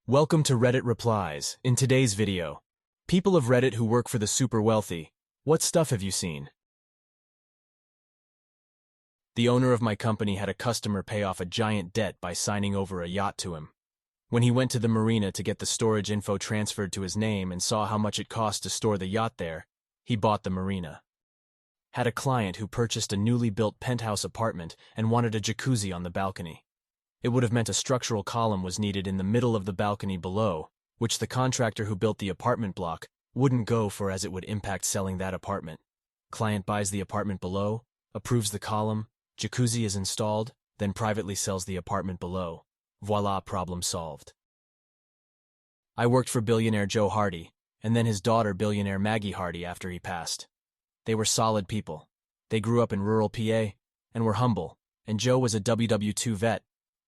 Welcome to Reddit Replies. In today's video, people of Reddit who work for the super wealthy, what stuff have you seen? The owner of my company had a customer pay off a giant debt by signing over a yacht to him. When he went to the marina to get the storage info transferred to his name and saw how much it cost to store the yacht there, he bought the marina. Had a client who purchased a newly built penthouse apartment and wanted a jacuzzi on the balcony. It would have meant a structural column was needed in the middle of the balcony below, which the contractor who built the apartment block wouldn't go for as it would impact selling that apartment. Client buys the apartment below, approves the column, jacuzzi is installed, then privately sells the apartment below. Voila, problem solved. I worked for billionaire Joe Hardy, and then his daughter billionaire Maggie Hardy after he passed. They were solid people. They grew up in rural PA and were humble, and Joe was a WW2 vet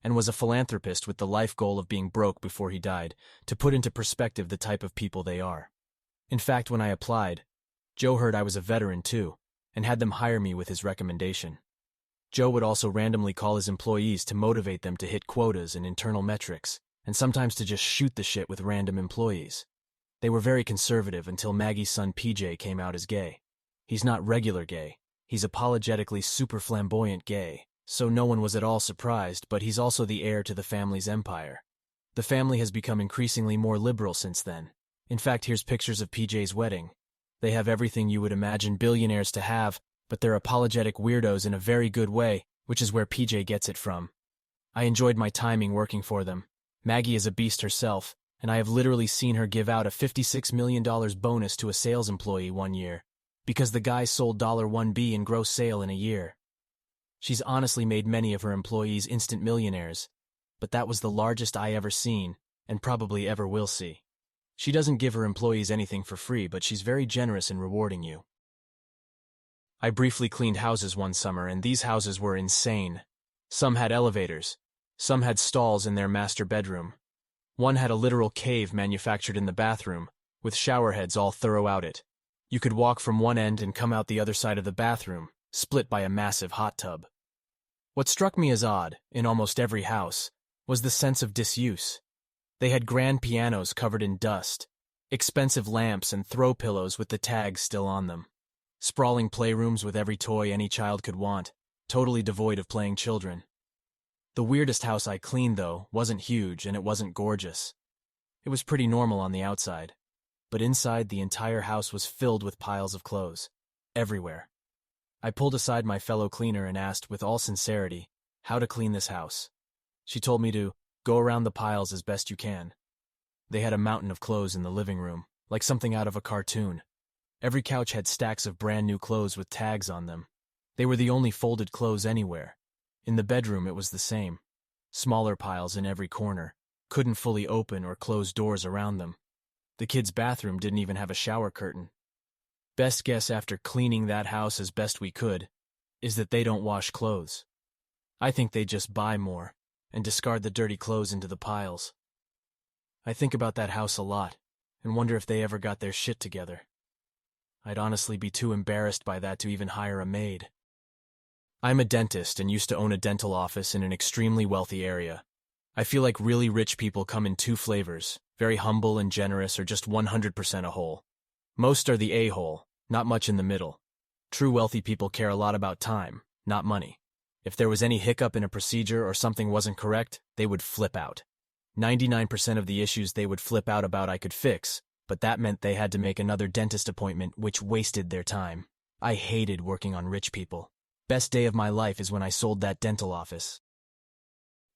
and was a philanthropist with the life goal of being broke before he died, to put into perspective the type of people they are. In fact, when I applied, Joe heard I was a veteran too, and had them hire me with his recommendation. Joe would also randomly call his employees to motivate them to hit quotas and internal metrics, and sometimes to just shoot the shit with random employees. They were very conservative until Maggie's son PJ came out as gay. He's not regular gay, he's apologetically super flamboyant gay. So no one was at all surprised, but he's also the heir to the family's empire. The family has become increasingly more liberal since then. In fact, here's pictures of PJ's wedding. They have everything you would imagine billionaires to have, but they're apologetic weirdos in a very good way, which is where PJ gets it from. I enjoyed my timing working for them. Maggie is a beast herself, and I have literally seen her give out a $56 million bonus to a sales employee one year, because the guy sold $1B in gross sale in a year. She's honestly made many of her employees instant millionaires, but that was the largest I ever seen, and probably ever will see. She doesn't give her employees anything for free, but she's very generous in rewarding you. I briefly cleaned houses one summer, and these houses were insane. Some had elevators. Some had stalls in their master bedroom. One had a literal cave manufactured in the bathroom, with shower heads all throughout it. You could walk from one end and come out the other side of the bathroom, split by a massive hot tub. What struck me as odd, in almost every house, was the sense of disuse. They had grand pianos covered in dust, expensive lamps and throw pillows with the tags still on them, sprawling playrooms with every toy any child could want, totally devoid of playing children. The weirdest house I cleaned, though, wasn't huge and it wasn't gorgeous. It was pretty normal on the outside, but inside the entire house was filled with piles of clothes, everywhere. I pulled aside my fellow cleaner and asked, with all sincerity, how to clean this house. She told me to go around the piles as best you can. They had a mountain of clothes in the living room, like something out of a cartoon. Every couch had stacks of brand new clothes with tags on them. They were the only folded clothes anywhere. In the bedroom it was the same. Smaller piles in every corner, couldn't fully open or close doors around them. The kids' bathroom didn't even have a shower curtain. Best guess after cleaning that house as best we could is that they don't wash clothes. I think they just buy more and discard the dirty clothes into the piles. I think about that house a lot and wonder if they ever got their shit together. I'd honestly be too embarrassed by that to even hire a maid. I'm a dentist and used to own a dental office in an extremely wealthy area. I feel like really rich people come in two flavors, very humble and generous or just 100% a hole. Most are the a-hole, not much in the middle. True wealthy people care a lot about time, not money. If there was any hiccup in a procedure or something wasn't correct, they would flip out. 99% of the issues they would flip out about I could fix, but that meant they had to make another dentist appointment, which wasted their time. I hated working on rich people. Best day of my life is when I sold that dental office.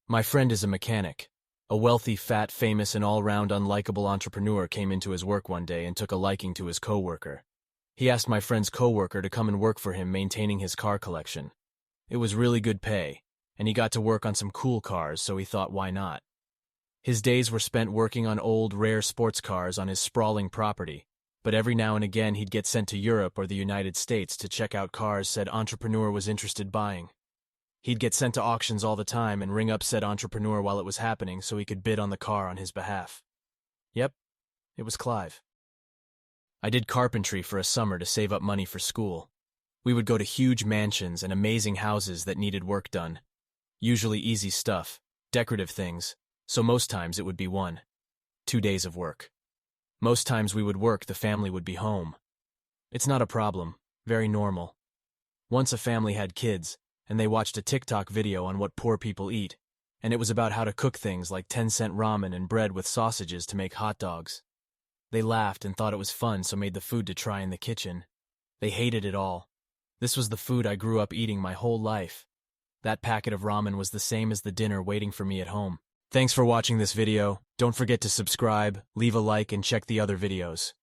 My friend is a mechanic. A wealthy, fat, famous, and all-round unlikable entrepreneur came into his work one day and took a liking to his coworker. He asked my friend's coworker to come and work for him maintaining his car collection. It was really good pay, and he got to work on some cool cars, so he thought, why not? His days were spent working on old, rare sports cars on his sprawling property, but every now and again he'd get sent to Europe or the United States to check out cars said entrepreneur was interested buying. He'd get sent to auctions all the time and ring up said entrepreneur while it was happening so he could bid on the car on his behalf. Yep, it was Clive. I did carpentry for a summer to save up money for school. We would go to huge mansions and amazing houses that needed work done. Usually easy stuff, decorative things, so most times it would be one. 2 days of work. Most times we would work, the family would be home. It's not a problem, very normal. Once a family had kids, and they watched a TikTok video on what poor people eat, and it was about how to cook things like 10-cent ramen and bread with sausages to make hot dogs. They laughed and thought it was fun, so made the food to try in the kitchen. They hated it all. This was the food I grew up eating my whole life. That packet of ramen was the same as the dinner waiting for me at home. Thanks for watching this video. Don't forget to subscribe, leave a like, and check the other videos.